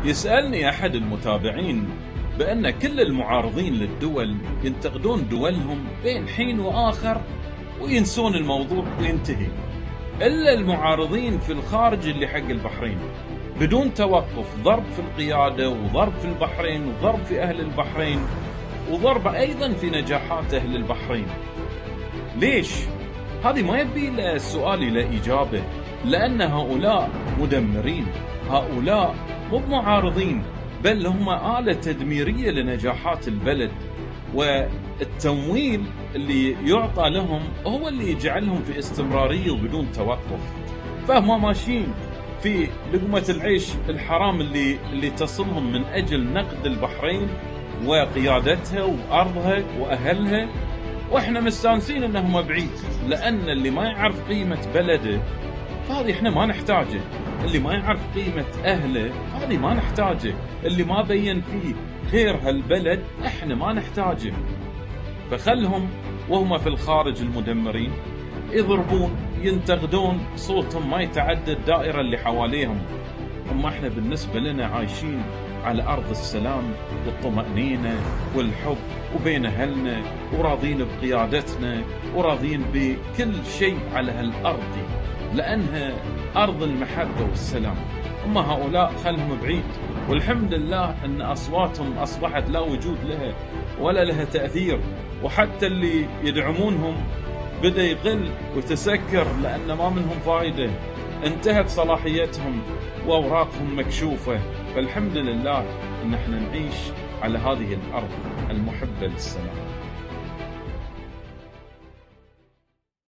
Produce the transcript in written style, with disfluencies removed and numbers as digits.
يسألني أحد المتابعين بأن كل المعارضين للدول ينتقدون دولهم بين حين وآخر وينسون الموضوع وينتهي، إلا المعارضين في الخارج اللي حق البحرين بدون توقف، ضرب في القيادة وضرب في البحرين وضرب في أهل البحرين وضرب أيضا في نجاحات أهل البحرين. ليش؟ هذه ما يبي له سؤال له إجابة، لأن هؤلاء مدمرين، هؤلاء مو معارضين، بل هم آلة تدميرية لنجاحات البلد، والتمويل اللي يعطى لهم هو اللي يجعلهم في استمرارية وبدون توقف. فهم ماشيين في لقمة العيش الحرام اللي تصلهم من أجل نقد البحرين وقيادتها وأرضها وأهلها، وإحنا مستانسين أنهم بعيد، لأن اللي ما يعرف قيمة بلده فهذه إحنا ما نحتاجه، اللي ما يعرف قيمة أهله هذه ما نحتاجه، اللي ما بين فيه خير هالبلد إحنا ما نحتاجه. فخلهم وهم في الخارج المدمرين يضربون ينتقدون، صوتهم ما يتعدى الدائرة اللي حواليهم. أما إحنا بالنسبة لنا عايشين على أرض السلام والطمأنينة والحب وبين أهلنا، وراضين بقيادتنا وراضين بكل شيء على هالأرض لأنها أرض المحبة والسلام. أما هؤلاء خلهم بعيد، والحمد لله أن أصواتهم أصبحت لا وجود لها ولا لها تأثير، وحتى اللي يدعمونهم بدأ يقل وتسكر لأن ما منهم فائدة، انتهت صلاحيتهم وأوراقهم مكشوفة. فالحمد لله أن احنا نعيش على هذه الأرض المحبة للسلام.